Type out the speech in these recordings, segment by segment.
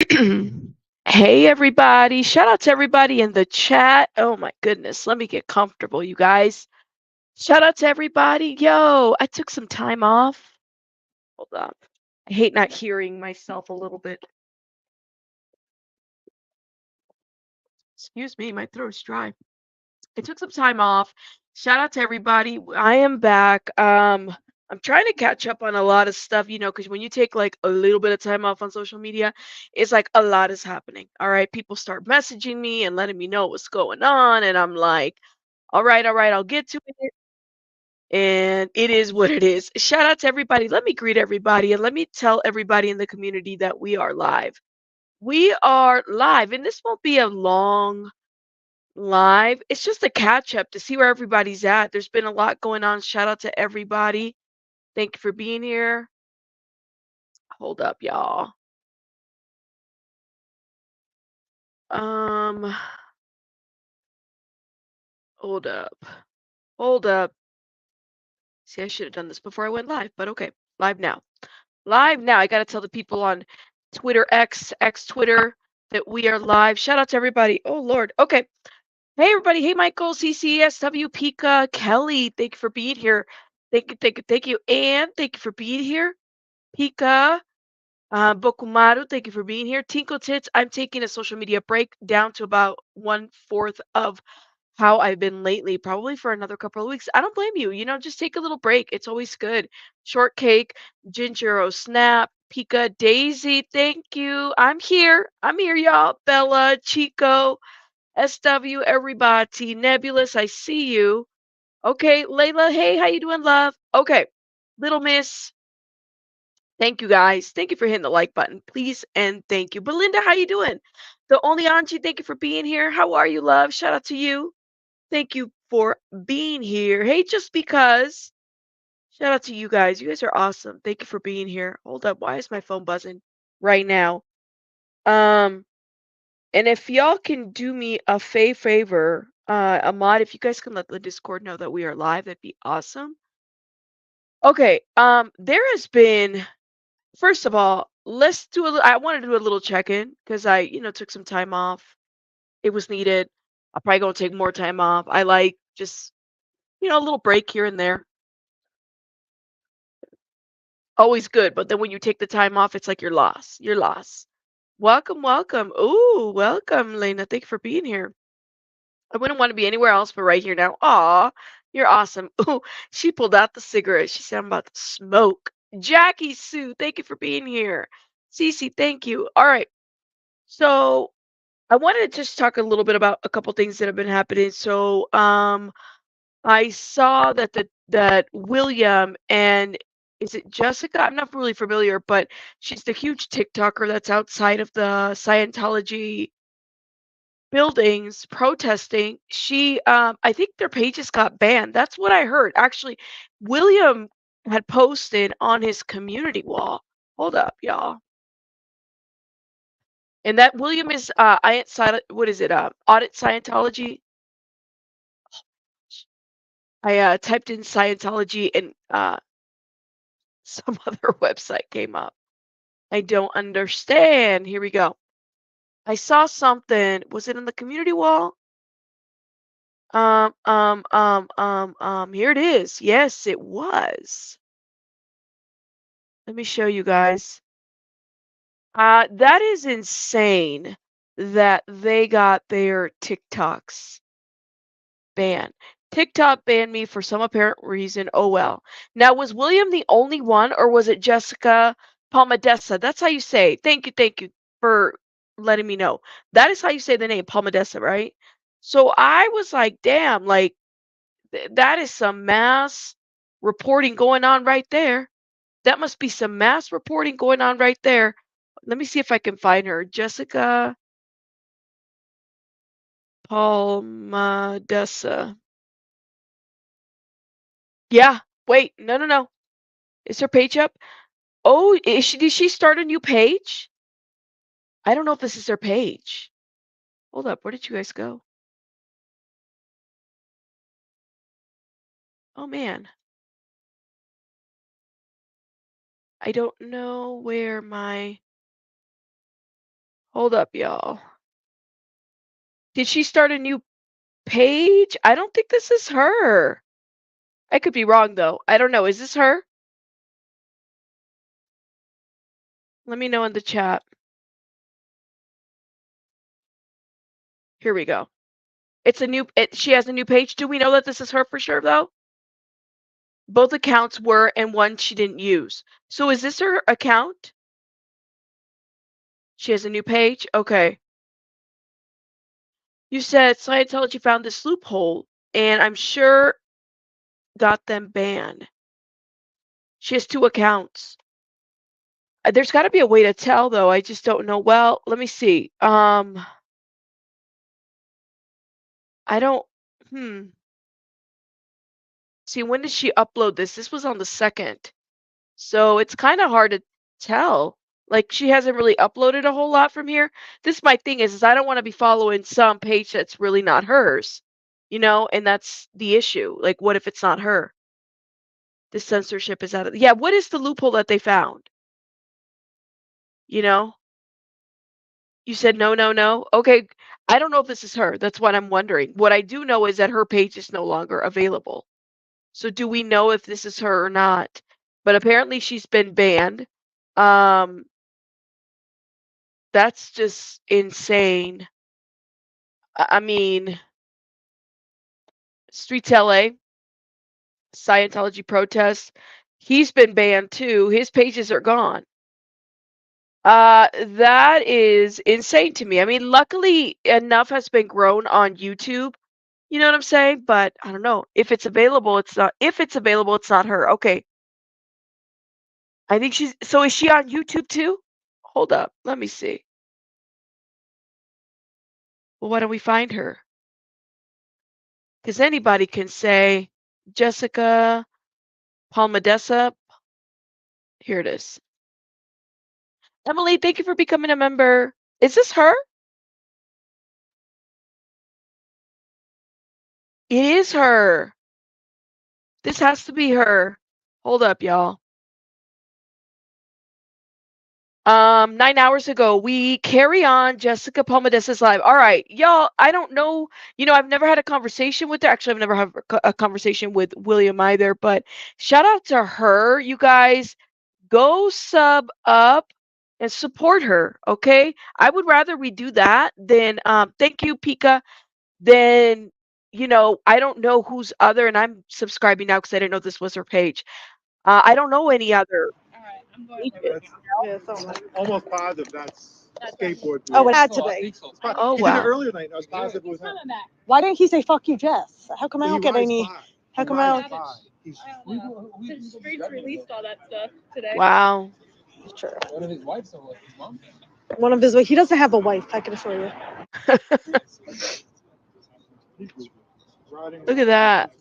Hey everybody, shout out to everybody in the chat. Oh my goodness, let me get comfortable, you guys. Shout out to everybody. Yo, I took some time off. Hold up. I hate not hearing myself a little bit. Excuse me, my throat's dry. I took some time off. Shout out to everybody. I am back. I'm trying to catch up on a lot of stuff, because when you take like a little bit of time off on social media, it's like a lot is happening. All right. People start messaging me and letting me know what's going on. And I'm like, all right, I'll get to it. And it is what it is. Shout out to everybody. Let me greet everybody and let me tell everybody in the community that we are live. We are live, and this won't be a long live. It's just a catch up to see where everybody's at. There's been a lot going on. Shout out to everybody. Thank you for being here. Hold up, y'all. Um, hold up. Hold up. See, I should have done this before I went live, but okay. Live now. Live now. I got to tell the people on Twitter X Twitter that we are live. Shout out to everybody. Oh Lord. Okay. Hey everybody. Hey Michael, CCSW, Pika, Kelly. Thank you for being here. Thank you. And thank you for being here. Pika. Bokumaru, thank you for being here. Tinkle Tits, I'm taking a social media break down to about 1/4 of how I've been lately, probably for another couple of weeks. I don't blame you. Just take a little break. It's always good. Shortcake, Gingero Snap, Pika, Daisy, thank you. I'm here. I'm here, y'all. Bella, Chico, SW, everybody. Nebulous, I see you. Okay, Layla, hey, how you doing, love? Okay, Little Miss. Thank you guys. Thank you for hitting the like button, please, and thank you. Belinda, how you doing? The only Angie, thank you for being here. How are you, love? Shout out to you. Thank you for being here. Hey, just because. Shout out to you guys. You guys are awesome. Thank you for being here. Hold up. Why is my phone buzzing right now? Um, and if y'all can do me a favor, a mod, if you guys can let the Discord know that we are live, that'd be awesome. Okay. There has been. First of all, let's do I want to do a little check-in because I, took some time off. It was needed. I'm probably gonna take more time off. I like just, a little break here and there. Always good, but then when you take the time off, it's like you're lost. You're lost. Welcome, welcome. Ooh, welcome, Lena. Thank you for being here. I wouldn't want to be anywhere else but right here now. Aw, you're awesome. Ooh, she pulled out the cigarette. She said, I'm about to smoke. Jackie Sue, thank you for being here. Cece, thank you. All right. So I wanted to just talk a little bit about a couple things that have been happening. So, I saw that William and is it Jessica? I'm not really familiar, but she's the huge TikToker that's outside of the Scientology buildings protesting. I think their pages got banned. That's what I heard. Actually, William had posted on his community wall. Hold up, y'all. And that William is what is it? Audit Scientology. I typed in Scientology and some other website came up. I don't understand. Here we go. I saw something. Was it in the community wall? Here it is. Yes, it was. Let me show you guys. That is insane that they got their TikToks banned. TikTok banned me for some apparent reason. Oh well. Now, was William the only one, or was it Jessica Palmadessa? That's how you say. Thank you for letting me know. That is how you say the name Palmadessa, right? So I was like, damn, like that is some mass reporting going on right there. That must be some mass reporting going on right there. Let me see if I can find her. Jessica Palmadessa. Yeah. Wait. No, no, no. Is her page up? Oh, did she start a new page? I don't know if this is her page. Hold up, where did you guys go? Oh man. I don't know where my Hold up, y'all. Did she start a new page? I don't think this is her. I could be wrong though. I don't know. Is this her? Let me know in the chat. Here we go. It's a new she has a new page. Do we know that this is her for sure though? Both accounts were and one she didn't use. So is this her account? She has a new page? Okay. You said Scientology found this loophole and I'm sure got them banned. She has 2 accounts. There's got to be a way to tell though. I just don't know. Well, let me see. I don't see, when did she upload this? This was on the 2nd. So it's kind of hard to tell. Like she hasn't really uploaded a whole lot from here. This my thing is I don't want to be following some page that's really not hers. You know, and that's the issue. Like what if it's not her? The censorship is out of, yeah, what is the loophole that they found? You know? You said no, no, no. Okay. I don't know if this is her. That's what I'm wondering. What I do know is that her page is no longer available. So do we know if this is her or not? But apparently she's been banned. That's just insane. I mean, Streets LA, Scientology protests. He's been banned too. His pages are gone. That is insane to me. I mean, luckily enough has been grown on YouTube. You know what I'm saying? But I don't know. If it's available, it's not. If it's available, it's not her. Okay. I think she's, so is she on YouTube too? Hold up. Let me see. Well, why don't we find her? Because anybody can say Jessica Palmadessa. Here it is. Emily, thank you for becoming a member. Is this her? It is her. This has to be her. Hold up, y'all. 9 hours ago, we carry on Jessica Palmadessa's live. All right, y'all, I don't know. You know, I've never had a conversation with her. Actually, I've never had a conversation with William either, but shout out to her. You guys, go sub up and support her, okay? I would rather we do that than, thank you, Pika, than, you know, I don't know who's other, and I'm subscribing now because I didn't know this was her page. I don't know any other. Yeah, something like almost positive that's skateboard. Oh, it had to be. Oh, He did it wow. earlier tonight. I was positive it was him. Why didn't he say "fuck you, Jess"? How come I He don't get rides any? by. How He come I rides don't? by. He's The streets released all that stuff today. Wow. True. One of his wives or his mom? One of his. He doesn't have a wife. I can assure you. riding Look at that.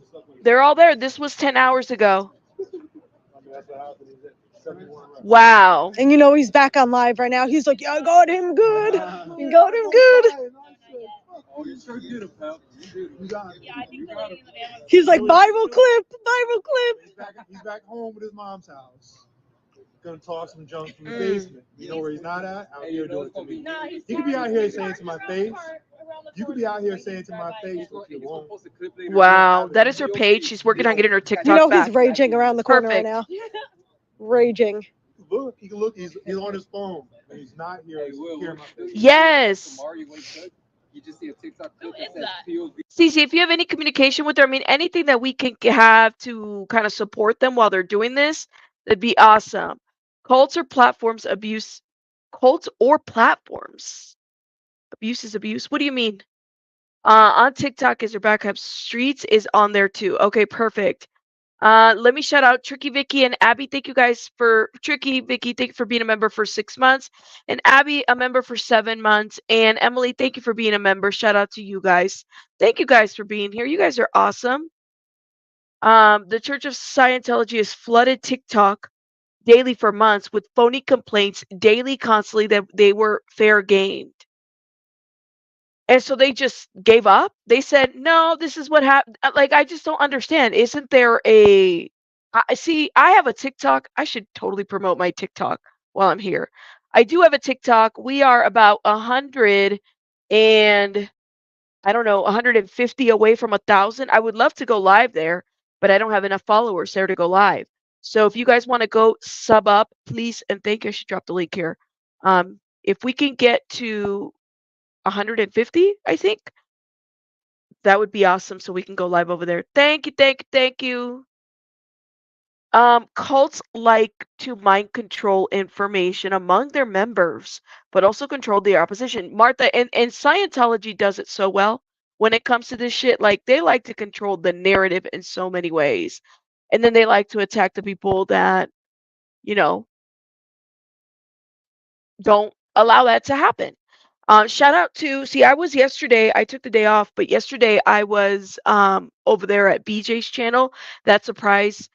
They're all there. This was 10 hours ago. Wow. And you know he's back on live right now. He's like, "Yeah, I got him good. You got him good." Oh, you sure did it, pal. You got it. Yeah, I think the lady in the van was. He's like, "Bible clip, Bible clip." He's back home with his mom's house. Gonna talk some junk from the Mm. basement. You know where he's not at? Out here doing it to me. No, he's He could be out here saying to my parked face. around the You could corner. be out here saying to my face what you want. Wow. That is her page. She's working on getting her TikTok You know back. he's raging around the corner right Perfect. now. Raging. Look, he can look. He's on his phone. When he's not here. He's here in my face. Yes. You just see a TikTok clip that says POV. Cece, if you have any communication with her, I mean, anything that we can have to kind of support them while they're doing this, that'd be awesome. Cults or platforms abuse. Cults or platforms. Abuse is abuse. What do you mean? On TikTok is your backup. Streets is on there too. Okay, perfect. Let me shout out Tricky Vicky and Abby. Thank you guys for Tricky Vicky. Thank you for being a member for 6 months, and Abby a member for 7 months. And Emily, thank you for being a member. Shout out to you guys. Thank you guys for being here. You guys are awesome. The Church of Scientology has flooded TikTok daily for months with phony complaints daily, constantly that they were fair gamed. And so they just gave up. They said, "No, this is what happened." Like, I just don't understand. Isn't there a see, I have a TikTok. I should totally promote my TikTok while I'm here. I do have a TikTok. We are about 100 and I don't know, 150 away from 1,000. I would love to go live there, but I don't have enough followers there to go live. So if you guys want to go sub up, please, and thank you. I should drop the link here. If we can get to 150, I think that would be awesome. So we can go live over there. Thank you, thank you, thank you. Cults like to mind control information among their members, but also control the opposition. Martha, and Scientology does it so well when it comes to this shit. Like, they like to control the narrative in so many ways. And then they like to attack the people that, you know, don't allow that to happen. Shout out to, see, I was yesterday, I took the day off, but yesterday I was over there at BJ's channel, that surprise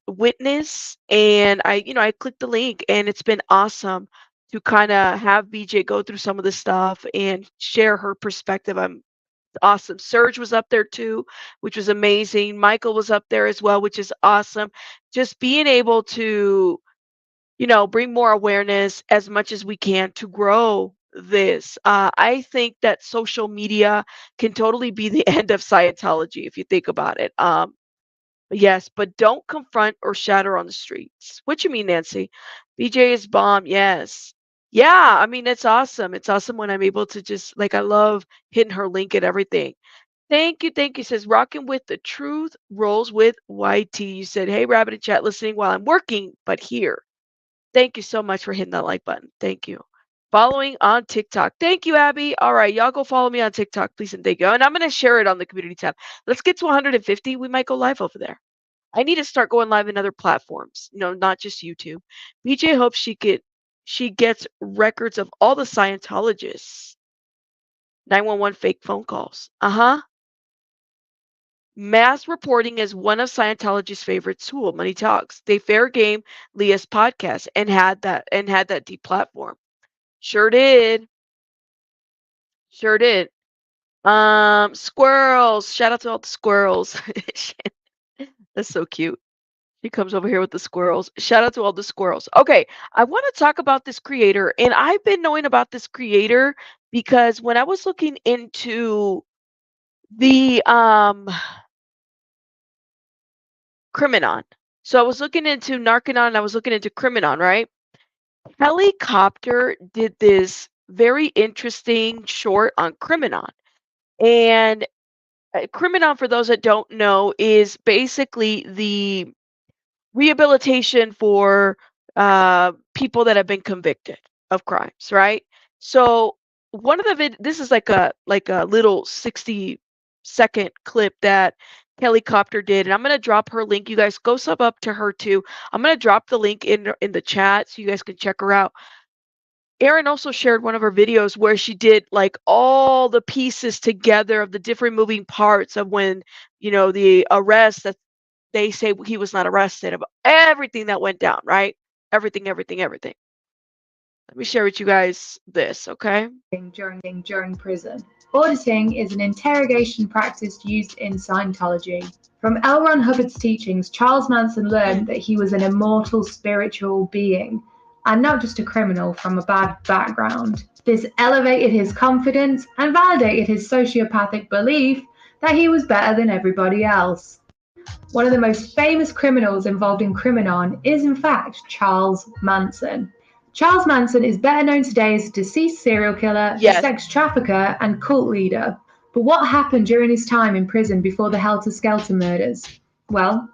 witness, and I clicked the link, and it's been awesome to kind of have BJ go through some of the stuff and share her perspective. I'm awesome. Serge was up there too, which was amazing. Michael was up there as well, which is awesome. Just being able to bring more awareness as much as we can to grow this. I think that social media can totally be the end of Scientology if you think about it. Yes, but don't confront or shatter on the streets. What you mean, Nancy? BJ is bomb. Yes. Yeah, I mean, it's awesome. It's awesome when I'm able to just, like, I love hitting her link and everything. Thank you. Thank you. Says, rocking with the truth rolls with YT. You said, hey, Rabbit in chat, listening while I'm working, but here. Thank you so much for hitting that like button. Thank you. Following on TikTok. Thank you, Abby. All right, y'all go follow me on TikTok, please, and thank you. And I'm going to share it on the community tab. Let's get to 150. We might go live over there. I need to start going live in other platforms, not just YouTube. BJ hopes she gets records of all the Scientologists. 911 fake phone calls. Mass reporting is one of Scientology's favorite tools. Money Talks. They fair game Leah's podcast and had that deep platform. Sure did. Sure did. Squirrels. Shout out to all the squirrels. That's so cute. He comes over here with the squirrels. Shout out to all the squirrels. Okay, I want to talk about this creator, and I've been knowing about this creator because when I was looking into the Criminon, so I was looking into Narcanon, and I was looking into Criminon, right? Helicopter did this very interesting short on Criminon, and Criminon, for those that don't know, is basically the rehabilitation for people that have been convicted of crimes, right? So one of the this is like a little 60-second clip that Helicopter did, and I'm gonna drop her link. You guys go sub up to her too. I'm gonna drop the link in the chat so you guys can check her out. Erin also shared one of her videos where she did like all the pieces together of the different moving parts of when the arrest that they say he was not arrested, about everything that went down, right? Everything. Let me share with you guys this, okay? During prison. Auditing is an interrogation practice used in Scientology. From L. Ron Hubbard's teachings, Charles Manson learned that he was an immortal spiritual being, and not just a criminal from a bad background. This elevated his confidence and validated his sociopathic belief that he was better than everybody else. One of the most famous criminals involved in Criminon is, in fact, Charles Manson. Charles Manson is better known today as a deceased serial killer, Yes. a sex trafficker, and cult leader. But what happened during his time in prison before the Helter Skelter murders? Well,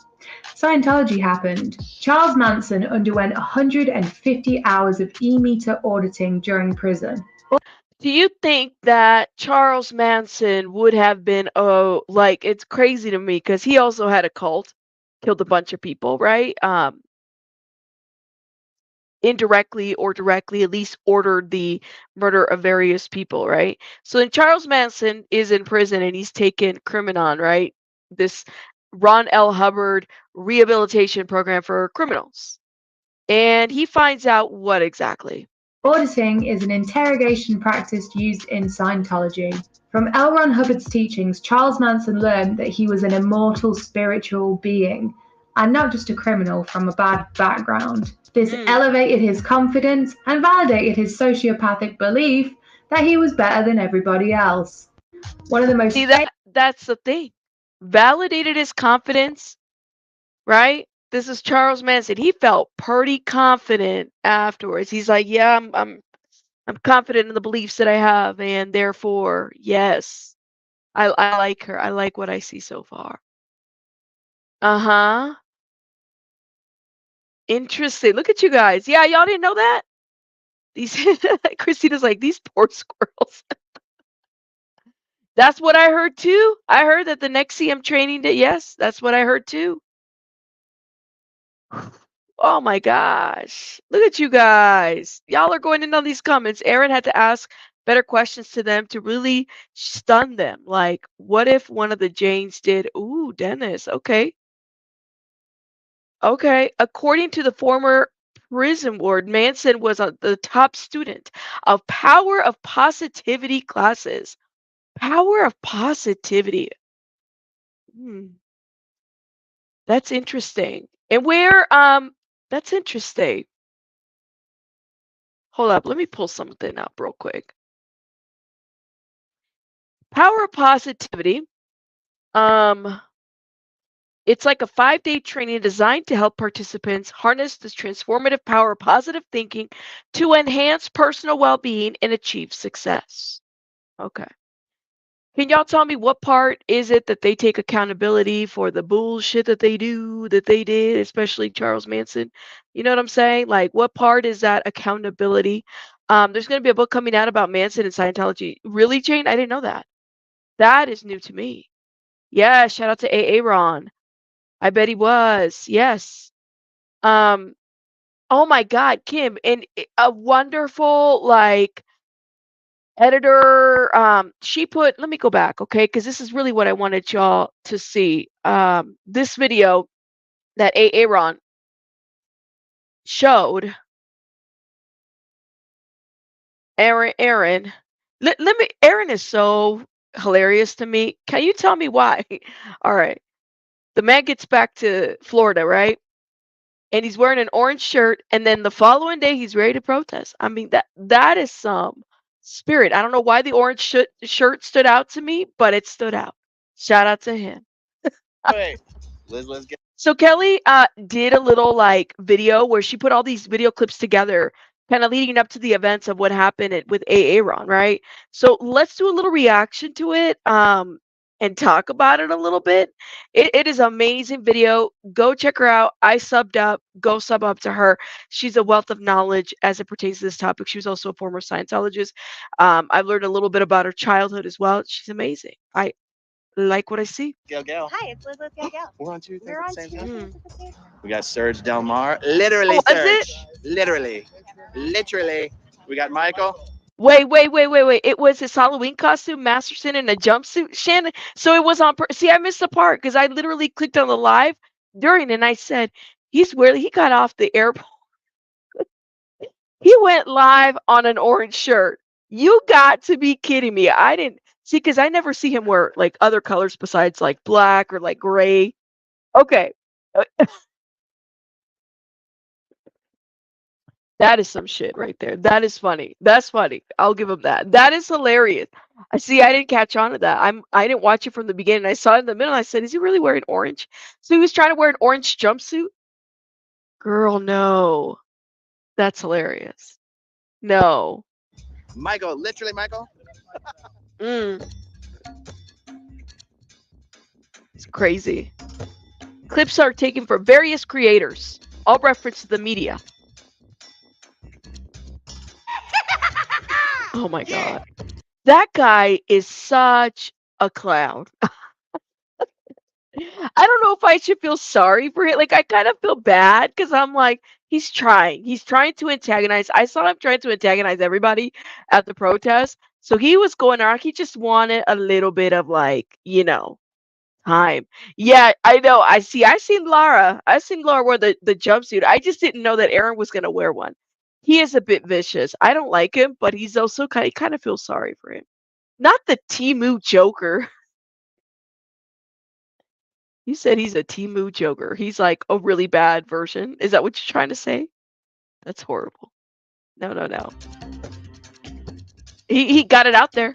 Scientology happened. Charles Manson underwent 150 hours of e-meter auditing during prison. Do you think that Charles Manson would have been, it's crazy to me because he also had a cult, killed a bunch of people, right? Indirectly or directly, at least ordered the murder of various people, right? So then Charles Manson is in prison and he's taken Criminon, right? This Ron L. Hubbard rehabilitation program for criminals. And he finds out what exactly? Auditing is an interrogation practice used in Scientology. From L. Ron Hubbard's teachings, Charles Manson learned that he was an immortal spiritual being, and not just a criminal from a bad background. This Mm. elevated his confidence and validated his sociopathic belief that he was better than everybody else. One of the most See, that's the thing. Validated his confidence, right? This is Charles Manson. He felt pretty confident afterwards. He's like, yeah, I'm confident in the beliefs that I have, and therefore, yes, I like her. I like what I see so far. Uh-huh. Interesting. Look at you guys. Yeah, y'all didn't know that? These Christina's like, these poor squirrels. That's what I heard too. I heard that the next CM training day, yes, that's what I heard too. Oh my gosh. Look at you guys. Y'all are going in on these comments. Aaron had to ask better questions to them to really stun them. Like, what if one of the Janes did? Ooh, Dennis. Okay. Okay. According to the former prison ward, Manson was the top student of Power of Positivity classes. Power of Positivity. Hmm. That's interesting. And that's interesting. Hold up, let me pull something up real quick. Power of Positivity. It's like a 5-day training designed to help participants harness this transformative power of positive thinking to enhance personal well-being and achieve success. Okay. Can y'all tell me what part is it that they take accountability for the bullshit that they did, especially Charles Manson? You know what I'm saying? Like, what part is that accountability? There's going to be a book coming out about Manson and Scientology. Really, Jane? I didn't know that. That is new to me. Yeah, shout out to AA Ron. I bet he was. Yes. Um, oh my God, Kim, and a wonderful like editor, she put, let me go back, okay, because this is really what I wanted y'all to see. This video that Aaron showed. Aaron, let me, Aaron is so hilarious to me. Can you tell me why? All right. The man gets back to Florida, right? And he's wearing an orange shirt, and then the following day he's ready to protest. I mean, that is some spirit. I don't know why the orange shirt stood out to me, but it stood out. Shout out to him. Wait, let's get. So Kelly did a little like video where she put all these video clips together, kind of leading up to the events of what happened with Aaron, right? So let's do a little reaction to it and talk about it a little bit. It is amazing video. Go check her out. I subbed up. Go sub up to her. She's a wealth of knowledge as it pertains to this topic. She was also a former Scientologist. I've learned a little bit about her childhood as well. She's amazing. I like what I see. Gal. Hi, it's Liz Gal. We're on Tuesday We're at on the same time. Tuesdays at the same time. We got Serge Del Mar. Literally, Oh, was Serge. it? Literally. We got Michael. Wait. It was his Halloween costume, Masterson in a jumpsuit, Shannon. So it was on. See, I missed the part because I literally clicked on the live during and I said, he got off the airport. He went live on an orange shirt. You got to be kidding me. I didn't see because I never see him wear like other colors besides like black or like gray. Okay. Uh, That is some shit right there. That is funny. That's funny. I'll give him that. That is hilarious. I see. I didn't catch on to that. I didn't watch it from the beginning. I saw it in the middle. I said, "Is he really wearing orange?" So he was trying to wear an orange jumpsuit. Girl, no. That's hilarious. No. Michael. Literally, Michael. Mm, it's crazy. Clips are taken from various creators. All reference to the media. Oh my God. That guy is such a clown. I don't know if I should feel sorry for him. Like, I kind of feel bad because I'm like, he's trying. He's trying to antagonize. I saw him trying to antagonize everybody at the protest. So he was going around. He just wanted a little bit of like, time. Yeah, I know. I see. I seen Laura. I seen Laura wear the jumpsuit. I just didn't know that Aaron was gonna wear one. He is a bit vicious. I don't like him, but he's also kind of feel sorry for him. Not the Timu Joker. He said he's a Temu joker. He's like a really bad version. Is that what you're trying to say? That's horrible. No, no, no. He got it out there.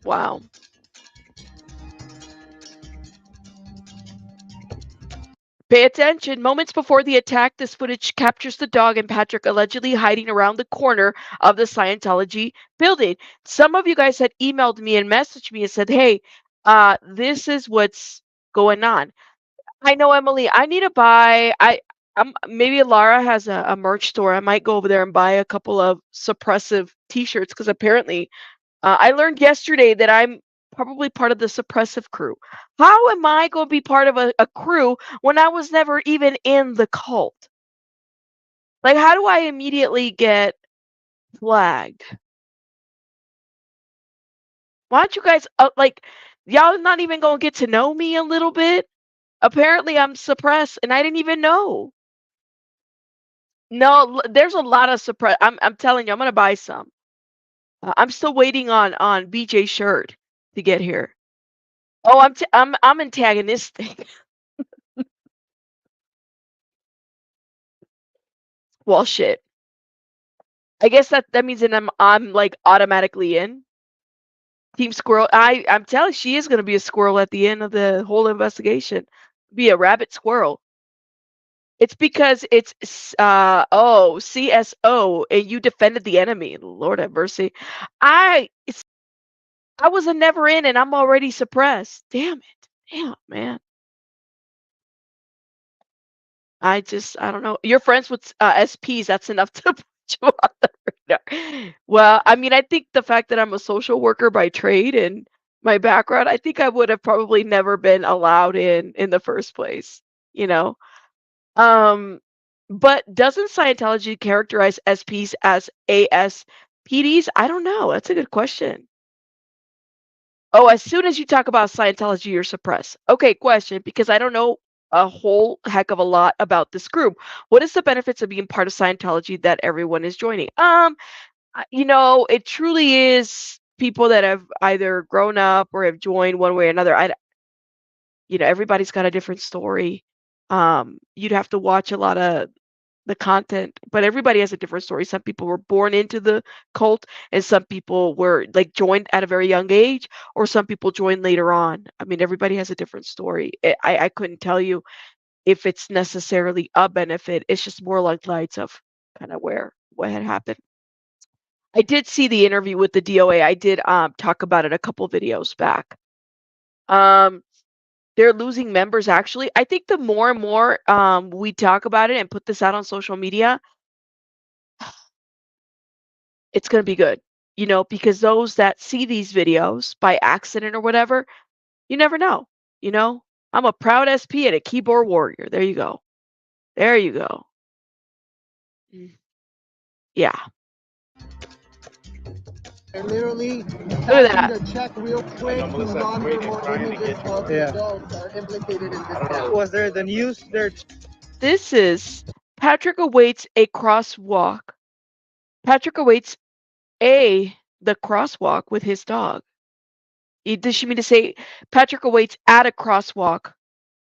Wow. Pay attention. Moments before the attack, this footage captures the dog and Patrick allegedly hiding around the corner of the Scientology building. Some of you guys had emailed me and messaged me and said, hey, this is what's going on. I know, Emily, I need to buy, maybe Lara has a merch store. I might go over there and buy a couple of suppressive t-shirts because apparently I learned yesterday that I'm probably part of the suppressive crew. How am I going to be part of a crew when I was never even in the cult? Like, how do I immediately get flagged? Why don't you guys, y'all not even going to get to know me a little bit? Apparently, I'm suppressed, and I didn't even know. No, there's a lot of suppress. I'm telling you, I'm going to buy some. I'm still waiting on BJ's shirt to get here. Oh, I'm antagonistic. Well, shit. I guess that means that I'm like automatically in. Team Squirrel. I'm telling you, she is gonna be a squirrel at the end of the whole investigation. Be a rabbit squirrel. It's because it's CSO and you defended the enemy. Lord have mercy. I was a never in and I'm already suppressed. Damn it. Damn, man. I don't know. You're friends with SPs. That's enough to put you on the radar. Well, I mean, I think the fact that I'm a social worker by trade and my background, I think I would have probably never been allowed in the first place, you know? But doesn't Scientology characterize SPs as ASPDs? I don't know. That's a good question. Oh, as soon as you talk about Scientology, you're suppressed. Okay, question, because I don't know a whole heck of a lot about this group. What is the benefits of being part of Scientology that everyone is joining? It truly is people that have either grown up or have joined one way or another. Everybody's got a different story. You'd have to watch a lot of the content, but everybody has a different story. Some people were born into the cult and some people were like joined at a very young age, or some people joined later on. I mean, everybody has a different story. I couldn't tell you if it's necessarily a benefit. It's just more like lights of kind of what had happened. I did see the interview with the DOA. I did talk about it a couple videos back. They're losing members, actually. I think the more and more we talk about it and put this out on social media, it's going to be good, because those that see these videos by accident or whatever, you never know, I'm a proud SP and a keyboard warrior. There you go. There you go. Yeah. I literally Look at that. to check real quick. Yeah. Are implicated in this. Was there the news there? This is Patrick awaits a crosswalk. Patrick awaits the crosswalk with his dog. Does she mean to say Patrick awaits at a crosswalk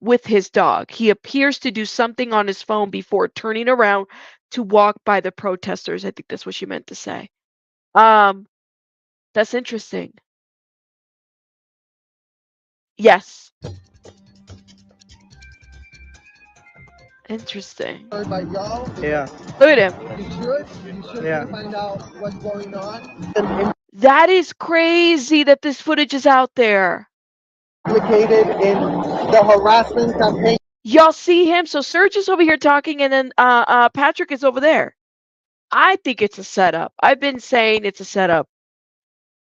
with his dog? He appears to do something on his phone before turning around to walk by the protesters. I think that's what she meant to say. That's interesting. Yes. Interesting. By y'all. Yeah. Look at him. You should Yeah. find out what's going on. That is crazy that this footage is out there. Implicated in the harassment campaign. Y'all see him? So Serge is over here talking, and then Patrick is over there. I think it's a setup. I've been saying it's a setup.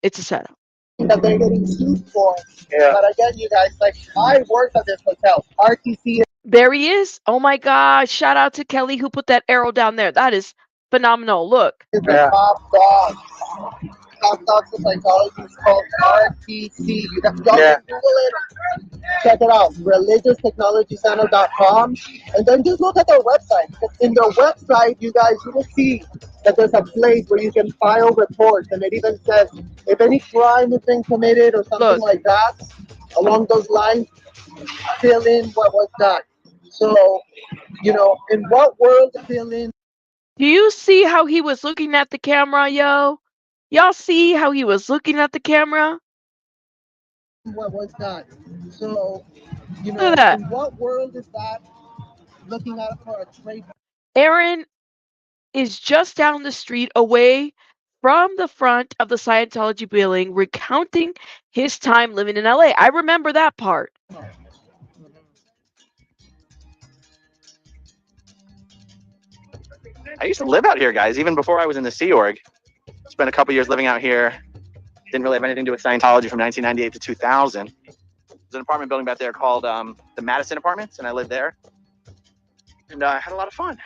It's a setup. That they're getting sued for. Yeah. But again, you guys, like, I worked at this hotel. RTC. There he is. Oh my gosh. Shout out to Kelly who put that arrow down there. That is phenomenal. Look. is the top dog. Scientology is called RTC. Y'all Yeah. can Google it. Check it out, religioustechnologycenter.com, and then just look at their website. In their website, you guys will see that there's a place where you can file reports, and it even says if any crime has been committed or something like that, along those lines, fill in what was done. So, you know, in what world fill in? Do you see how he was looking at the camera, yo? Y'all see how he was looking at the camera? What was done. So, you know, Look at that. in what world is that looking at for a trade? Aaron is just down the street away from the front of the Scientology building, recounting his time living in LA. I remember that part. I used to live out here, guys, even before I was in the Sea Org. Spent a couple years living out here. Didn't really have anything to do with Scientology from 1998 to 2000. There's an apartment building back there called the Madison Apartments, and I lived there. And I had a lot of fun.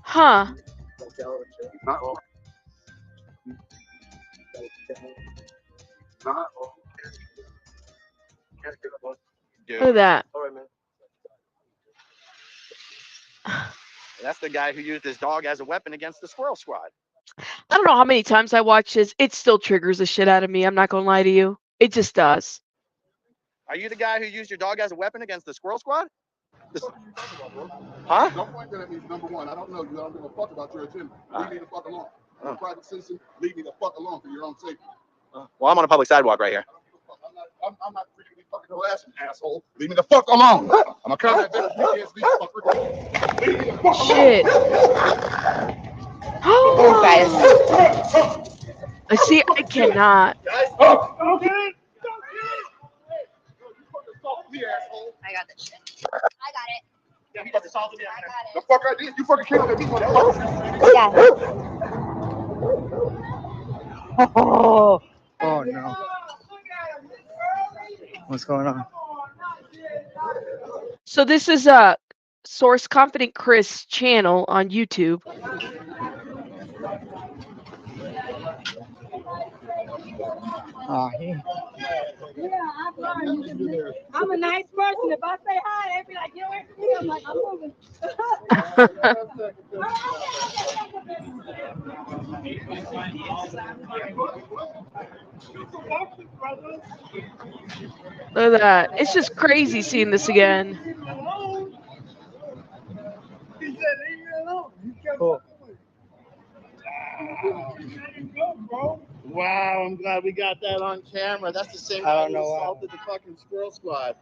Huh. Dude. Look at that. That's the guy who used his dog as a weapon against the Squirrel Squad. I don't know how many times I watch this. It still triggers the shit out of me. I'm not gonna lie to you. It just does. Are you the guy who used your dog as a weapon against the Squirrel Squad? Huh? Don't point that at me, number one. I don't know you. I don't give a fuck about your agenda. Leave me the fuck alone. I'm a private citizen. Leave me the fuck alone for your own safety. Well, I'm on a public sidewalk right here. I'm not freaking fucking harassing, asshole. Leave me the fuck alone. I'm a contact better. Leave me the fuck alone. Shit. Oh, I see. I cannot. I got this shit. I got it. Yeah, he just assaulted me. The fuck I did? You fucking killed me. Yeah. Oh no. What's going on? So this is Source Confident Chris channel on YouTube. I'm a nice person. If I say hi, they be like, you know what? I'm like, I'm moving. Look at that. It's just crazy seeing this again. Cool. Wow, I'm glad we got that on camera. That's the same guy who assaulted the fucking Squirrel Squad.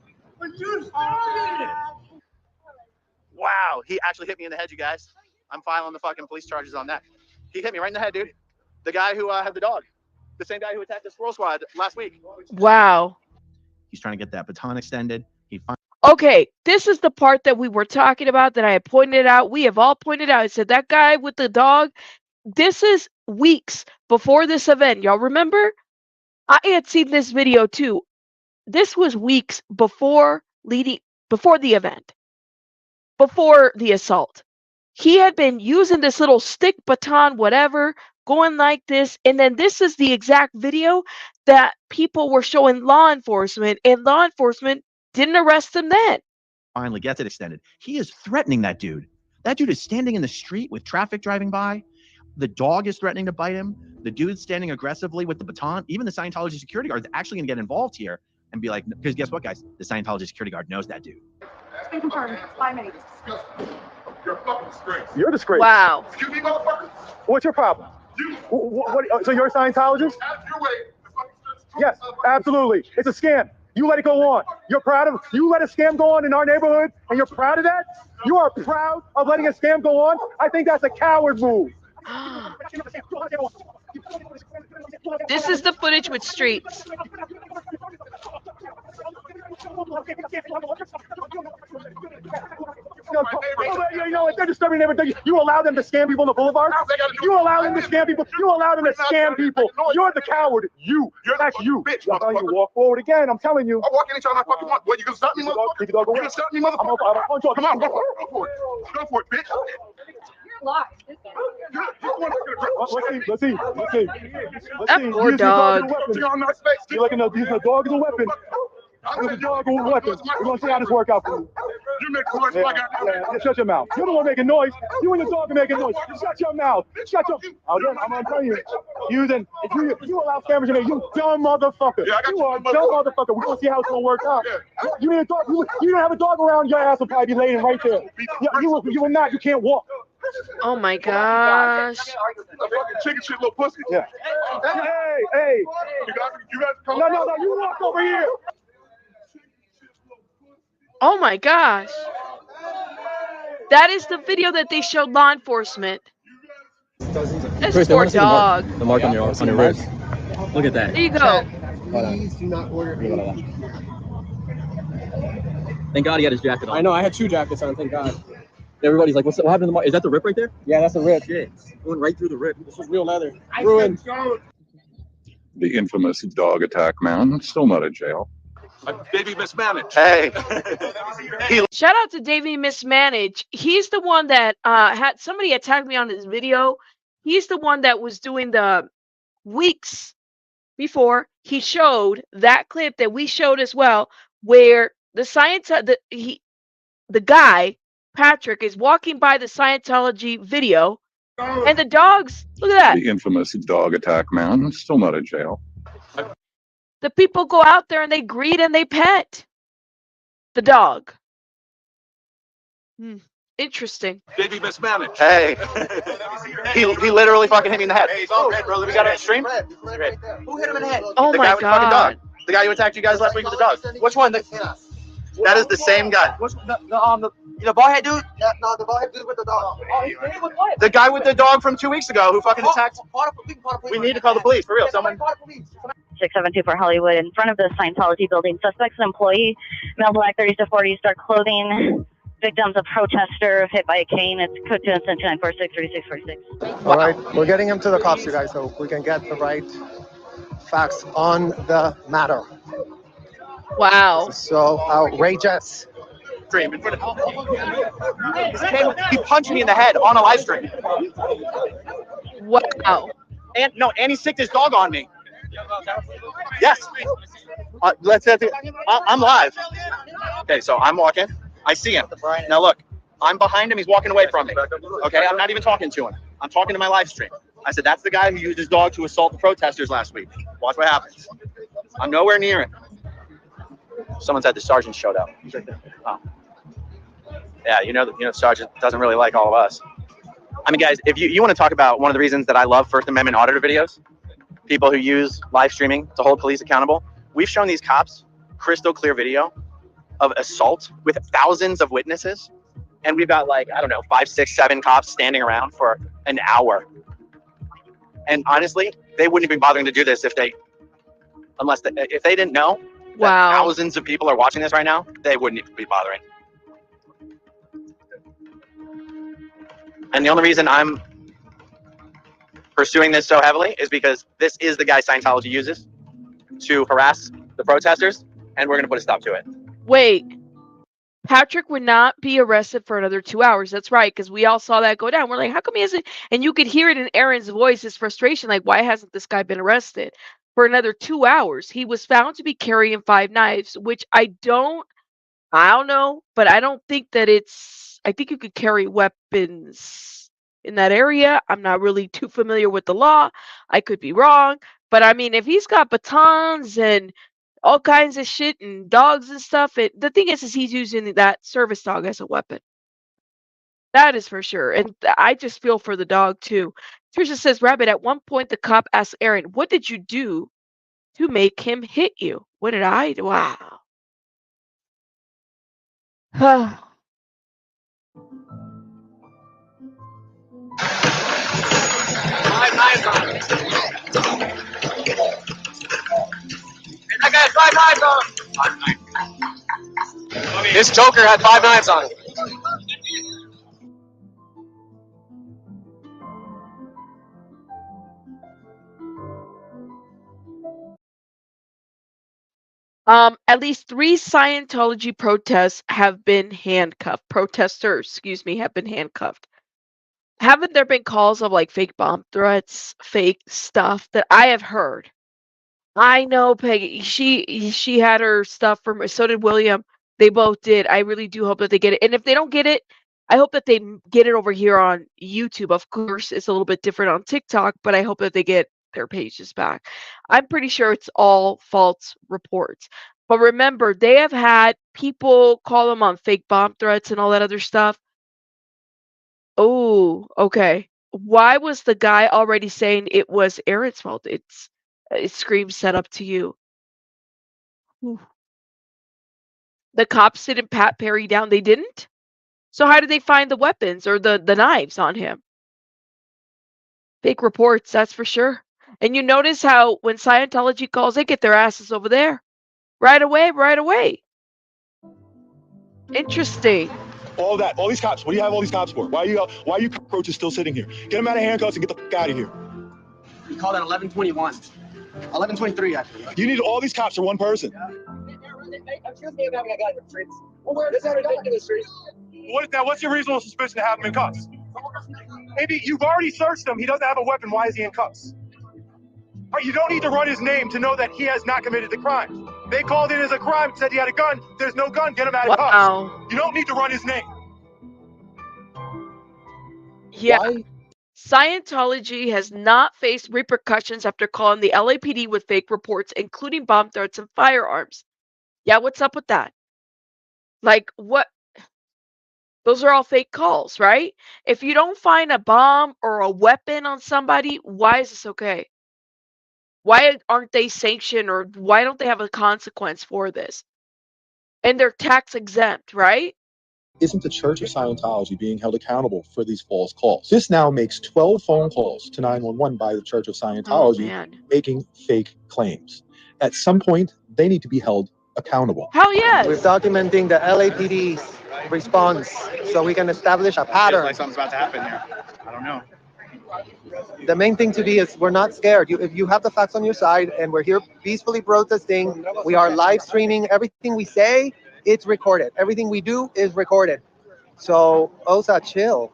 Wow, he actually hit me in the head, you guys. I'm filing the fucking police charges on that. He hit me right in the head, dude. The guy who had the dog. The same guy who attacked the Squirrel Squad last week. Wow. He's trying to get that baton extended. Okay, this is the part that we were talking about that I had pointed out. We have all pointed out. I said that guy with the dog, this is weeks before this event. Y'all remember? I had seen this video too. This was weeks before the event, before the assault. He had been using this little stick, baton, whatever, going like this. And then this is the exact video that people were showing law enforcement, and law enforcement didn't arrest him then. Finally gets it extended. He is threatening that dude. That dude is standing in the street with traffic driving by. The dog is threatening to bite him. The dude's standing aggressively with the baton. Even the Scientology security guard is actually going to get involved here and be like, because guess what, guys? The Scientology security guard knows that dude. Stay confirmed. 5 minutes. You're a fucking disgrace. You're a disgrace. Wow. Excuse me, motherfucker. What's your problem? So you're a Scientologist? Out your way. Yes, absolutely. It's a scam. You let it go on. You're proud of you let a scam go on in our neighborhood, and you're proud of that? You are proud of letting a scam go on? I think that's a coward move. This is the footage with Streets. You know what? They're disturbing neighborhood. You allow them to scam people on the boulevard? You allow them to scam people? You allow them to scam people? You're the coward. That's you. Bitch, You walk forward again. I'm telling you. I'll walk anytime I fucking want. What, you gonna stop me, motherfucker? Keep the dog away. You gonna stop me, motherfucker? Come on, go for it. Go for it, bitch. You're lost. Oh Let's see. That poor Use the dog dog. as a weapon. You're looking at using the dog as a weapon. Use the dog as a weapon. We're gonna see how this works out for you. You make noise. Yeah, shut your mouth. You're the one making noise. You and your dog are making noise. Shut your mouth. Shut your. Again, I'm gonna tell you. Using if you allow cameras in there, you dumb motherfucker. Yeah, I got you are a dumb motherfucker. We're gonna see how it's gonna work out. You need a dog. You don't have a dog around. Your ass will probably be laying right there. You will not. You can't walk. Oh my gosh. Chicken shit, little pussy. Yeah. Hey. You guys come. No. You walk over here. Oh my gosh. That is the video that they showed law enforcement. This poor dog. The mark on your wrist. Look at that. There you go. Please do not order anything. Thank God he had his jacket on. I know, I had 2 jackets on, thank God. Everybody's like, what happened to the mark? Is that the rip right there? Yeah, that's a rip. Shit. Going right through the rip. This was real leather. Ruined. The infamous dog attack man, still not in jail. Baby mismanaged. Hey. Shout out to Davey Mismanage. He's the one that had somebody attacked me on his video. He's the one that was doing the weeks before. He showed that clip that we showed as well, where the guy Patrick is walking by the Scientology video, and the dogs. Look at that. The infamous dog attack man, still not in jail. The people go out there and they greet and they pet the dog. Interesting. Baby mismanaged. Hey. he literally fucking hit me in the head. Hey, brother. We got it on stream? Who hit him in the head? Oh The my guy with the fucking God. dog. The guy who attacked you guys last week with the dog. Which one? That is the same guy. The bald-head dude? Yeah, no, the bald-head dude with the dog. Oh, he's with what? The guy with the dog from 2 weeks ago who fucking attacked. We need to call the police, for real. Someone. 6724 Hollywood, in front of the Scientology building. Suspects an employee, male black, 30s to 40s, dark clothing. Victims a protester hit by a cane. It's code 27946 3646. All right, we're getting him to the cops, you guys, so we can get the right facts on the matter. Wow. So outrageous. He punched me in the head on a live stream. Wow. And he sicked his dog on me. Yes. I'm live. Okay, so I'm walking. I see him. Now look, I'm behind him. He's walking away from me. Okay, I'm not even talking to him. I'm talking to my live stream. I said, that's the guy who used his dog to assault the protesters last week. Watch what happens. I'm nowhere near him. Someone said the sergeant showed up. Oh. Yeah, you know, the sergeant doesn't really like all of us. I mean, guys, if you want to talk about one of the reasons that I love First Amendment auditor videos, people who use live streaming to hold police accountable, we've shown these cops crystal clear video of assault with thousands of witnesses, and we've got like, I don't know, 5, 6, 7 cops standing around for an hour. And honestly, they wouldn't be bothering to do this if they didn't know that thousands of people are watching this right now. They wouldn't even be bothering. And the only reason I'm pursuing this so heavily is because this is the guy Scientology uses to harass the protesters, and we're going to put a stop to it. Wait. Patrick would not be arrested for another 2 hours. That's right, because we all saw that go down. We're like, how come he hasn't? And you could hear it in Aaron's voice, his frustration, like, why hasn't this guy been arrested for another 2 hours? He was found to be carrying 5 knives, which I don't know, but I don't think that I think you could carry weapons in that area. I'm not really too familiar with the law. I could be wrong, but I mean, if he's got batons and all kinds of shit and dogs and stuff, the thing is he's using that service dog as a weapon. That is for sure. And I just feel for the dog too. Trisha says, Rabbit, at one point the cop asked Aaron, what did you do to make him hit you? What did I do? Wow. 5 knives on him. That guy had 5 knives on him. This Joker had 5 knives on him. At least 3 Scientology protesters have been handcuffed. haven't there been calls of like fake bomb threats, fake stuff that I have heard? I know Peggy. She had her stuff from. So did William. They both did. I really do hope that they get it. And if they don't get it, I hope that they get it over here on YouTube. Of course, it's a little bit different on TikTok, but I hope that they get their pages back. I'm pretty sure it's all false reports. But remember, they have had people call them on fake bomb threats and all that other stuff. Oh, okay. Why was the guy already saying it was Aaron's fault? It screams set up to you. Whew. The cops didn't pat Perry down. They didn't? So how did they find the weapons or the knives on him? Fake reports, that's for sure. And you notice how when Scientology calls, they get their asses over there. Right away, right away. Interesting. All that, all these cops. What do you have all these cops for? Why are you cockroaches still sitting here? Get them out of handcuffs and get the fuck out of here. We call that 1121. 1123, actually. You need all these cops for one person. Excuse me, I'm having a guy in the streets. Well, where is every guy in the streets? What's your reasonable suspicion to have him in cuffs? Maybe you've already searched him. He doesn't have a weapon. Why is he in cuffs? You don't need to run his name to know that he has not committed the crime. They called in as a crime, said he had a gun. There's no gun. Get him out of cuffs. You don't need to run his name. Yeah. Why? Scientology has not faced repercussions after calling the LAPD with fake reports, including bomb threats and firearms. Yeah, what's up with that? Like, what? Those are all fake calls, right? If you don't find a bomb or a weapon on somebody, why is this okay? Why aren't they sanctioned, or why don't they have a consequence for this? And they're tax exempt, right? Isn't the Church of Scientology being held accountable for these false calls? This now makes 12 phone calls to 911 by the Church of Scientology making fake claims. At some point, they need to be held accountable. Hell yes. We're documenting the LAPD's response so we can establish a pattern. Like something's about to happen here. I don't know. The main thing to be is we're not scared. If you have the facts on your side and we're here peacefully protesting, we are live streaming. Everything we say, it's recorded. Everything we do is recorded. So, Osa, chill.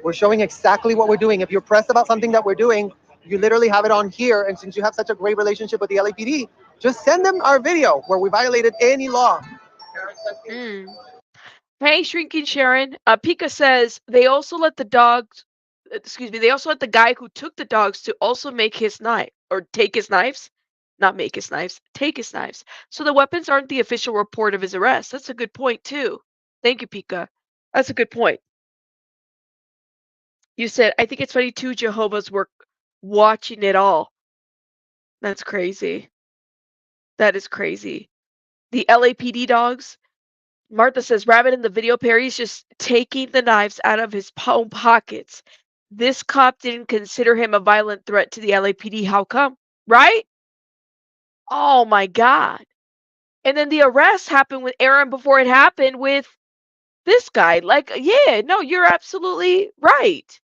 We're showing exactly what we're doing. If you're pressed about something that we're doing, you literally have it on here. And since you have such a great relationship with the LAPD, just send them our video where we violated any law. Hey, Shrinking Sharon. Pika says they also let the dogs, they also let the guy who took the dogs to also make his knife, or take his knives. Not make his knives, take his knives. So the weapons aren't the official report of his arrest. That's a good point, too. Thank you, Pika. That's a good point. You said, I think it's funny, too, Jehovah's were watching it all. That's crazy. That is crazy. The LAPD dogs. Martha says, Rabbit in the video, Perry's just taking the knives out of his own pockets. This cop didn't consider him a violent threat to the LAPD. How come? Right? Oh my God. And then the arrest happened with Aaron before it happened with this guy. Like, yeah, no, you're absolutely right.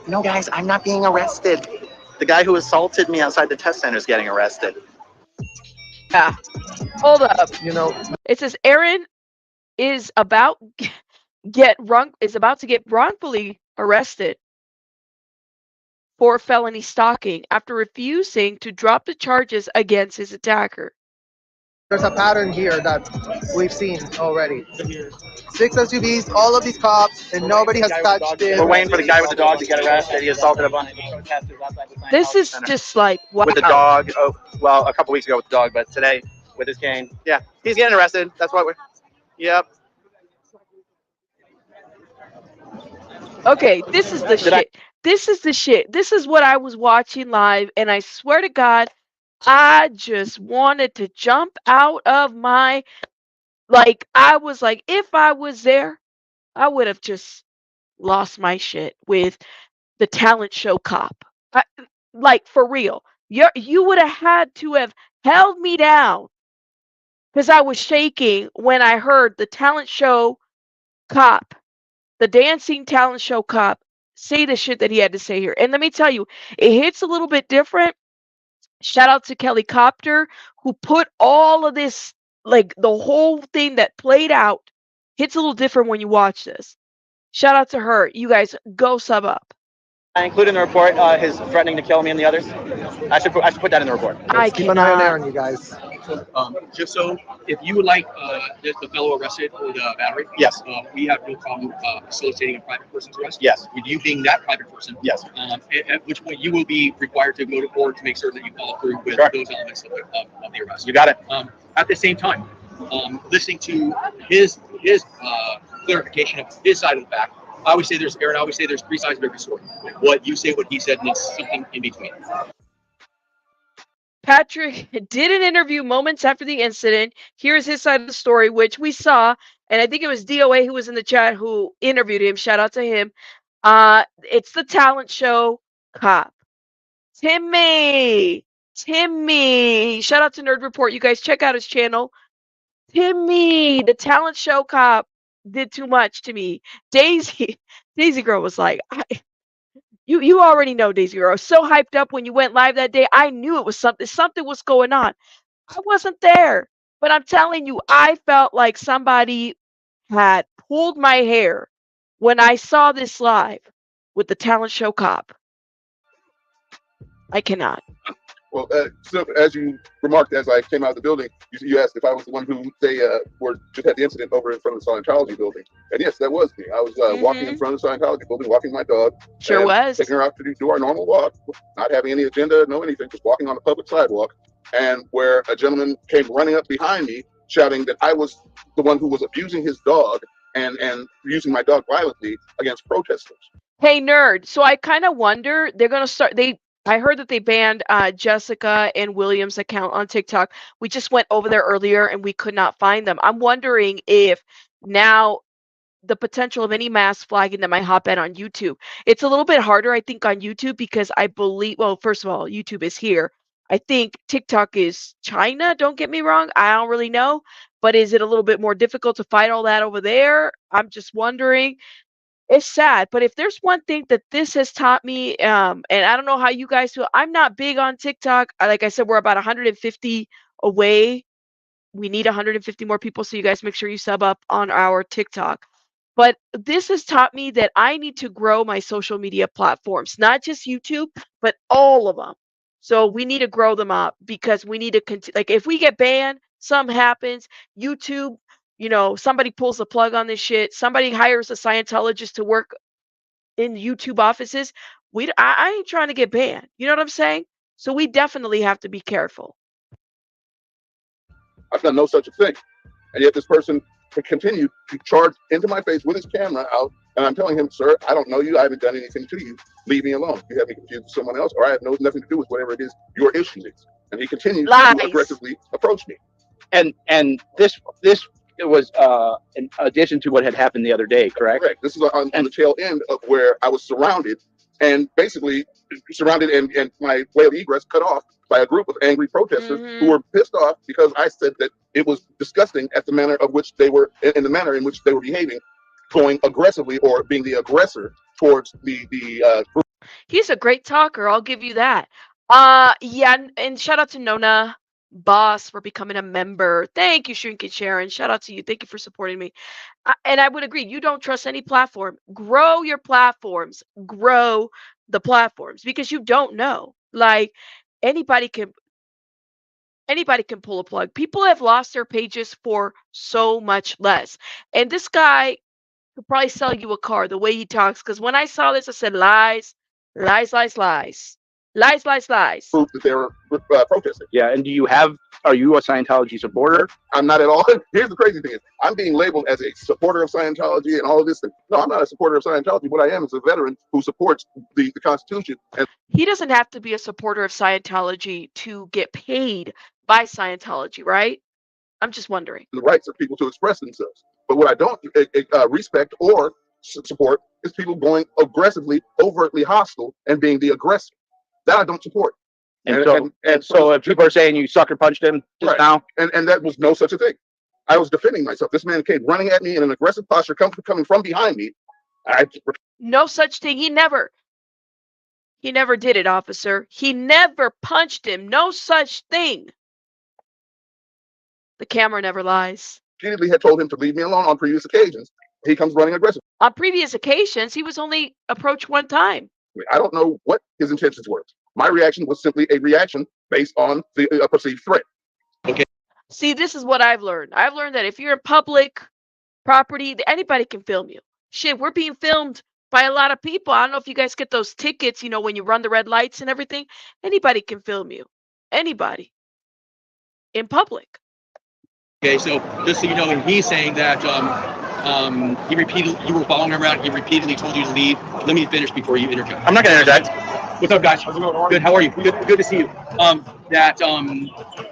No, guys, I'm not being arrested. The guy who assaulted me outside the test center is getting arrested. Yeah. Hold up. You know, it says Aaron is about to get wrongfully arrested for felony stalking after refusing to drop the charges against his attacker. there's a pattern here that we've seen already. 6 SUVs, all of these cops, and nobody has touched it. We're waiting for the guy with the dog to get arrested. He assaulted a bunch of protesters outside the This is just like, wow. With the dog, well, a couple weeks ago with the dog, but today with his cane. Yeah, he's getting arrested. That's what we're, yep. Okay, this is the shit. This is the shit. This is what I was watching live, and I swear to God, I just wanted to jump out of my, like, I was like, if I was there, I would have just lost my shit with the talent show cop. Like, for real. You would have had to have held me down because I was shaking when I heard the talent show cop, the dancing talent show cop, say the shit that he had to say here. And let me tell you, it hits a little bit different Shout out to Kelly Copter, who put all of this, like the whole thing that played out, hits a little different when you watch this. Shout out to her. You guys go sub up. I include in the report his threatening to kill me and the others. I should put that in the report. Let's keep an eye on Aaron, you guys. Just so, if you would like the fellow arrested for the battery, yes, we have no problem facilitating a private person's arrest. Yes, with you being that private person. Yes. At which point you will be required to go to court to make certain that you follow through with those elements of the arrest. You got it. At the same time, listening to his clarification of his side of the fact, I always say there's three sides of every story. What you say, what he said, and it's something in between. Patrick did an interview moments after the incident. Here's his side of the story, which we saw, and I think it was DOA who was in the chat who interviewed him. Shout out to him. It's the talent show cop. Timmy. Shout out to Nerd Report. You guys check out his channel. Timmy, the talent show cop, did too much to me. Daisy Girl was like, you already know, Daisy Girl. I was so hyped up when you went live that day. I knew it was something was going on. I wasn't there, but I'm telling you, I felt like somebody had pulled my hair when I saw this live with the talent show cop. I cannot. Well, so as you remarked as I came out of the building, you asked if I was the one who they just had the incident over in front of the Scientology building. And yes, that was me. I was walking in front of the Scientology building, walking my dog. Sure was. Taking her out to do our normal walk, not having any agenda, no anything, just walking on the public sidewalk. And where a gentleman came running up behind me, shouting that I was the one who was abusing his dog and using my dog violently against protesters. Hey, Nerd. So I kind of wonder, they're going to start, I heard that they banned Jessica and William's account on TikTok. We just went over there earlier and we could not find them. I'm wondering if now the potential of any mass flagging that might happen on YouTube. It's a little bit harder, I think, on YouTube because I believe, well, first of all, YouTube is here. I think TikTok is China. Don't get me wrong. I don't really know. But is it a little bit more difficult to fight all that over there? I'm just wondering. It's sad, but if there's one thing that this has taught me, and I don't know how you guys feel, I'm not big on TikTok. Like I said, we're about 150 away. We need 150 more people, so you guys make sure you sub up on our TikTok. But this has taught me that I need to grow my social media platforms, not just YouTube, but all of them. So we need to grow them up because we need to continue. Like if we get banned, something happens, YouTube, somebody pulls the plug on this shit. Somebody hires a Scientologist to work in YouTube offices. I ain't trying to get banned. You know what I'm saying? So we definitely have to be careful. I've done no such a thing. And yet this person continued to charge into my face with his camera out. And I'm telling him, sir, I don't know you. I haven't done anything to you. Leave me alone. You have me confused with someone else, or I have nothing to do with whatever it is your issue is. And he continues to aggressively approach me. And this was in addition to what had happened the other day, correct? Correct. This is on the tail end of where I was surrounded and basically surrounded and my way of egress cut off by a group of angry protesters who were pissed off because I said that it was disgusting at the manner of which they were, in the manner in which they were behaving, going aggressively or being the aggressor towards the group. He's a great talker. I'll give you that. Yeah, and shout out to Nona Boss for becoming a member. Thank you, Shrinky Sharon. Shout out to you. Thank you for supporting me. And I would agree. You don't trust any platform. Grow your platforms. Grow the platforms because you don't know. Like anybody can pull a plug. People have lost their pages for so much less. And this guy could probably sell you a car the way he talks. Because when I saw this, I said lies, lies, lies, lies. Lies, lies, lies. Proof that they were protesting. Yeah, and are you a Scientology supporter? I'm not at all. Here's the crazy thing is, I'm being labeled as a supporter of Scientology and all of this thing. No, I'm not a supporter of Scientology. What I am is a veteran who supports the Constitution. And he doesn't have to be a supporter of Scientology to get paid by Scientology, right? I'm just wondering. The rights of people to express themselves. But what I don't respect or support is people going aggressively, overtly hostile and being the aggressor. That I don't support. And so if people are saying you sucker punched him just now, and that was no such a thing. I was defending myself. This man came running at me in an aggressive posture, coming from behind me. No such thing. He never. He never did it, officer. He never punched him. No such thing. The camera never lies. Repeatedly had told him to leave me alone on previous occasions. He comes running aggressive. On previous occasions, he was only approached one time. I don't know what his intentions were. My reaction was simply a reaction based on the perceived threat. Okay. See, this is what I've learned. I've learned that if you're in public property, anybody can film you. Shit, we're being filmed by a lot of people. I don't know if you guys get those tickets, you know, when you run the red lights and everything. Anybody can film you. Anybody. In public. Okay, so just so you know, he's saying that he repeatedly, you were following him around. He repeatedly told you to leave. Let me finish before you interject. I'm not going to interject. What's up, guys? Good. How are you? Good to see you.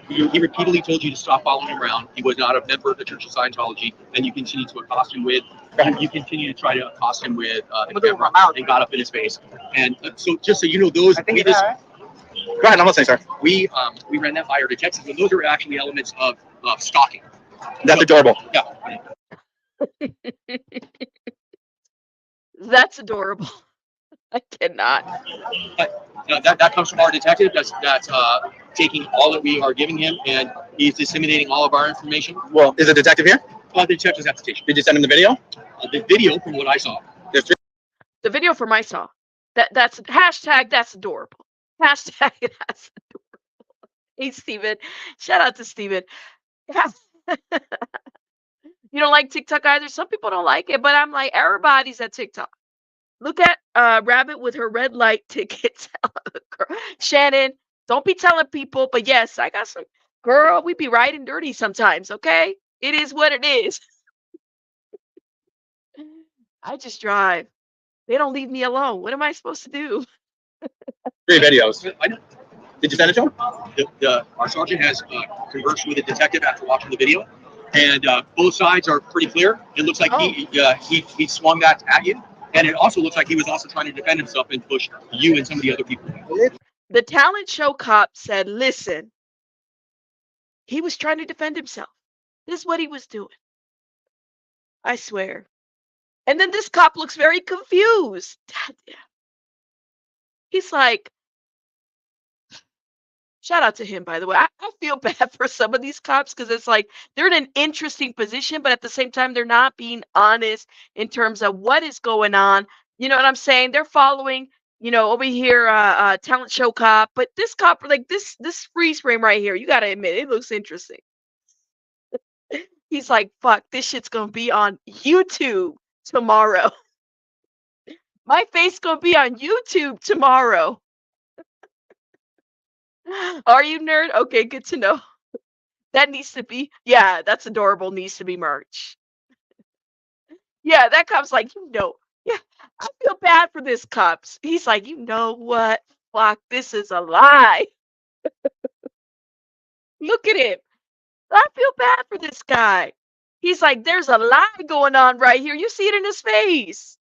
He repeatedly told you to stop following him around. He was not a member of the Church of Scientology, and you continue to accost him with. You continue to try to accost him with the camera and got up in his face. And so, just so you know, those. Go ahead. I'm listening, sir. We ran that by our detectives, and those are actually elements of stalking. That's adorable. Yeah. That's adorable. I cannot. That comes from our detective. That's taking all that we are giving him, and he's disseminating all of our information. Well, is the detective here? The detective's at the station. Did you send him the video? The video, from what I saw. The video from I saw. That's hashtag. That's adorable. Hashtag. That's adorable. Hey, Steven. Shout out to Steven. Yeah. You don't like TikTok either? Some people don't like it, but I'm like, everybody's at TikTok. Look at Rabbit with her red light tickets. Shannon, don't be telling people, but yes, I got some. Girl, we be riding dirty sometimes, okay? It is what it is. I just drive. They don't leave me alone. What am I supposed to do? 3 videos. Did you send it to him? Our sergeant has conversed with the detective after watching the video, and both sides are pretty clear. It looks like he swung that at you, and it also looks like he was also trying to defend himself and push you and some of the other people. The talent show cop said, listen, he was trying to defend himself. This is what he was doing. I swear. And then this cop looks very confused. He's like, shout out to him, by the way. I feel bad for some of these cops because it's like they're in an interesting position, but at the same time, they're not being honest in terms of what is going on. You know what I'm saying? They're following, you know, over here, talent show cop, but this cop, like this freeze frame right here, you got to admit, it looks interesting. He's like, fuck, this shit's going to be on YouTube tomorrow. My face going to be on YouTube tomorrow. Are you nerd? Okay, good to know. That needs to be, yeah, that's adorable, needs to be merch. Yeah, that cop's like, you know, yeah, I feel bad for this cops. He's like, you know what? Fuck, this is a lie. Look at him. I feel bad for this guy. He's like, there's a lie going on right here. You see it in his face.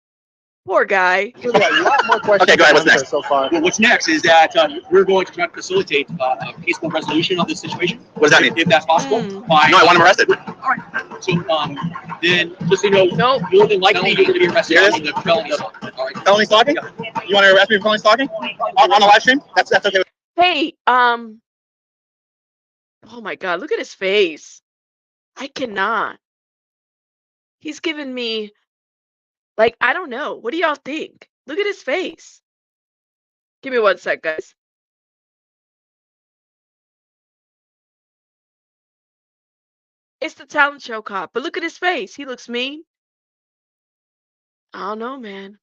Poor guy. Okay, go ahead. What's next? So far. Well, what's next is that we're going to try to facilitate a peaceful resolution of this situation. What does that mean? If that's possible. No, I want him arrested. All right. So then, just so you know, more than likely you're going to be arrested on the felony stalking. All right. Felony stalking? You want to arrest me for felony stalking on a live stream? That's okay. Hey, oh my God, look at his face. I cannot. He's giving me, like, I don't know. What do y'all think? Look at his face. Give me 1 sec, guys. It's the talent show cop, but look at his face. He looks mean. I don't know, man.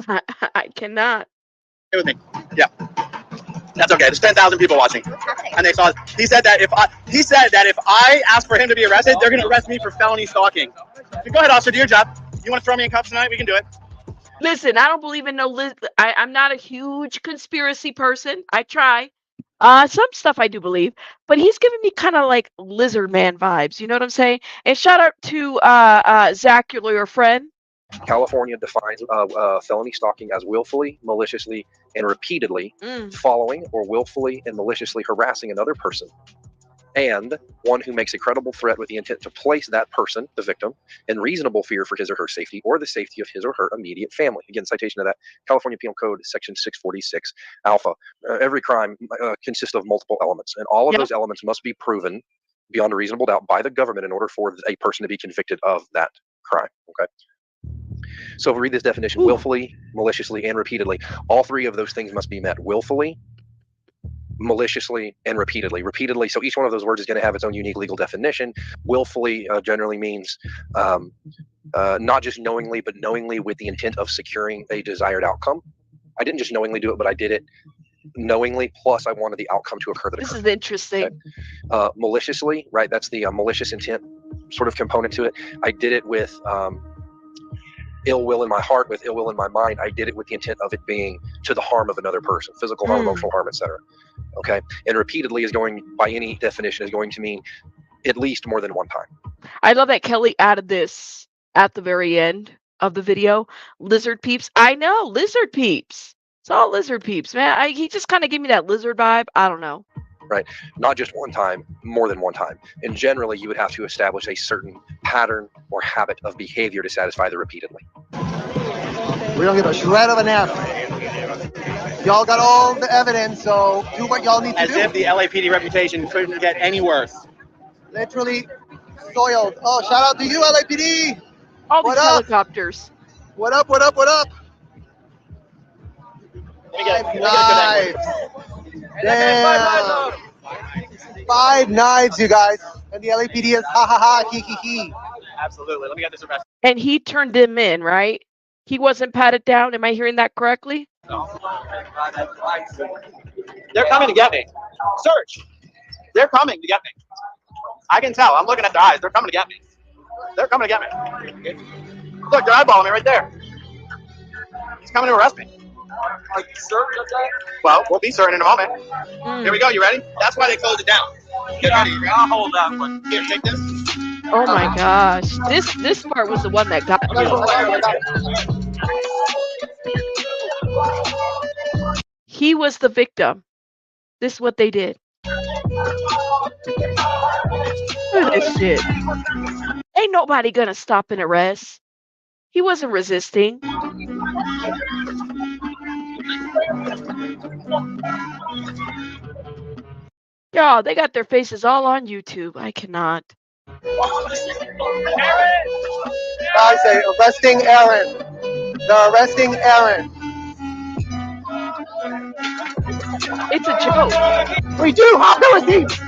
I cannot. Stay with me. Yeah. That's okay. There's 10,000 people watching, and they saw. He said that if I ask for him to be arrested, they're going to arrest me for felony stalking. Go ahead, officer. Do your job. You want to throw me in cuffs tonight? We can do it. Listen, I don't believe in no. I'm not a huge conspiracy person. I try. Some stuff I do believe, but he's giving me kind of like lizard man vibes. You know what I'm saying? And shout out to Zach, your lawyer friend. California defines felony stalking as willfully, maliciously, and repeatedly following or willfully and maliciously harassing another person and one who makes a credible threat with the intent to place that person, the victim, in reasonable fear for his or her safety or the safety of his or her immediate family. Again, citation of that, California Penal Code, Section 646, Alpha. Every crime consists of multiple elements, and all of those elements must be proven beyond a reasonable doubt by the government in order for a person to be convicted of that crime. Okay. So if we read this definition: willfully, maliciously, and repeatedly. All three of those things must be met: willfully, maliciously, and repeatedly. Repeatedly, so each one of those words is going to have its own unique legal definition. Willfully generally means not just knowingly, but knowingly with the intent of securing a desired outcome. I didn't just knowingly do it, but I did it knowingly, plus I wanted the outcome to occur. This is interesting. Okay. Maliciously, right? That's the malicious intent sort of component to it. I did it with ill will in my heart, with ill will in my mind. I did it with the intent of it being to the harm of another person, physical harm, emotional harm, etc. Okay. And repeatedly is going, by any definition, is going to mean at least more than one time. I love that Kelly added this at the very end of the video. Lizard peeps. I know, lizard peeps. It's all lizard peeps, man. He just kind of gave me that lizard vibe. I don't know. Right. Not just one time, more than one time. And generally, you would have to establish a certain pattern or habit of behavior to satisfy the repeatedly. We don't give a shred of an F. Y'all got all the evidence, so do what y'all need to do. As if the LAPD reputation couldn't get any worse. Literally soiled. Oh, shout out to you, LAPD. All these helicopters. What up, what up, what up? Knives. Damn. 5 knives, you guys. And the LAPD is ha ha ha, hee hee hee. Absolutely. Let me get this arrested. And he turned them in, right? He wasn't patted down. Am I hearing that correctly? They're coming to get me. Search. They're coming to get me. I can tell. I'm looking at their eyes. They're coming to get me. They're coming to get me. Look, they're eyeballing me right there. He's coming to arrest me. Well, we'll be certain in a moment. Here we go. You ready? That's why they closed it down. Get ready. I'll hold that one. Here, take this. Oh my gosh. This part was the one that got me. He was the victim. This is what they did. Look at this shit. Ain't nobody gonna stop and arrest. He wasn't resisting. Y'all, they got their faces all on YouTube. I cannot. I say arresting Aaron. They're arresting Aaron. It's a joke. We do have the receipts.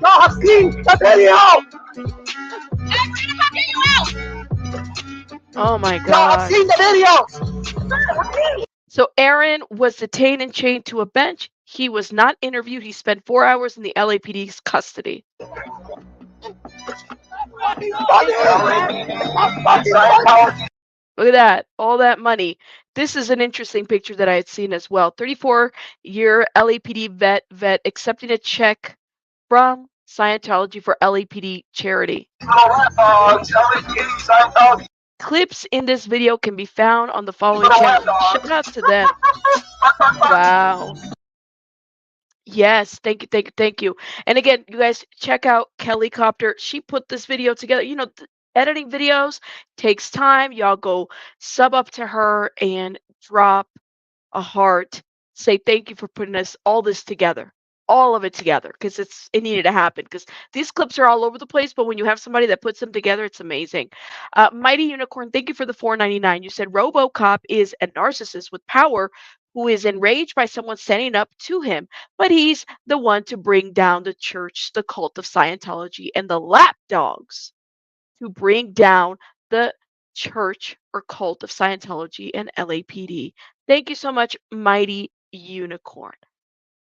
Y'all have seen the video. Oh my Y'all God. have seen the videos. So Aaron was detained and chained to a bench. He was not interviewed. He spent 4 hours in the LAPD's custody. Look at that. All that money. This is an interesting picture that I had seen as well. 34-year LAPD vet accepting a check from Scientology for LAPD charity. Clips in this video can be found on the following channels. Shout out to them. Wow. Yes, thank you. And again, you guys check out Kelly Copter. She put this video together. You know, editing videos takes time. Y'all go sub up to her and drop a heart. Say thank you for putting all this together. All of it together, because it needed to happen, because these clips are all over the place, but when you have somebody that puts them together, it's amazing. Mighty Unicorn, thank you for the $4.99. You said RoboCop is a narcissist with power who is enraged by someone standing up to him, but he's the one to bring down the church, the cult of Scientology, and the lapdogs to bring down the church or cult of Scientology and LAPD. Thank you so much, Mighty Unicorn.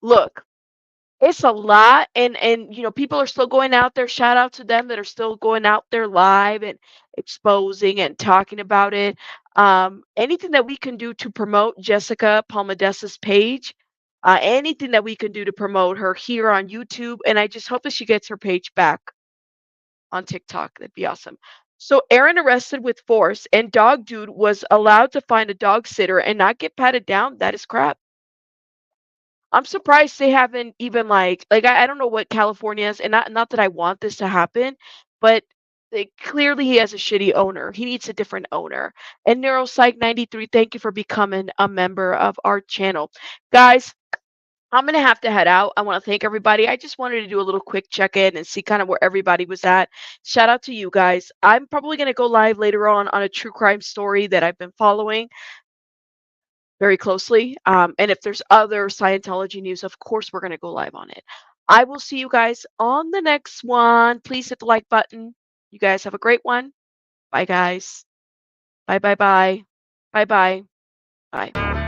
Look, it's a lot, and you know, people are still going out there. Shout out to them that are still going out there live and exposing and talking about it. Anything that we can do to promote Jessica Palmadessa's page, anything that we can do to promote her here on YouTube, and I just hope that she gets her page back on TikTok. That'd be awesome. So Aaron arrested with force, and Dog Dude was allowed to find a dog sitter and not get patted down. That is crap. I'm surprised they haven't even I don't know what California is, and not that I want this to happen, but clearly he has a shitty owner. He needs a different owner. And Neuropsych 93, thank you for becoming a member of our channel. Guys, I'm going to have to head out. I want to thank everybody. I just wanted to do a little quick check-in and see kind of where everybody was at. Shout out to you guys. I'm probably going to go live later on a true crime story that I've been following very closely. And if there's other Scientology news, of course, we're going to go live on it. I will see you guys on the next one. Please hit the like button. You guys have a great one. Bye, guys. Bye, bye, bye. Bye, bye. Bye.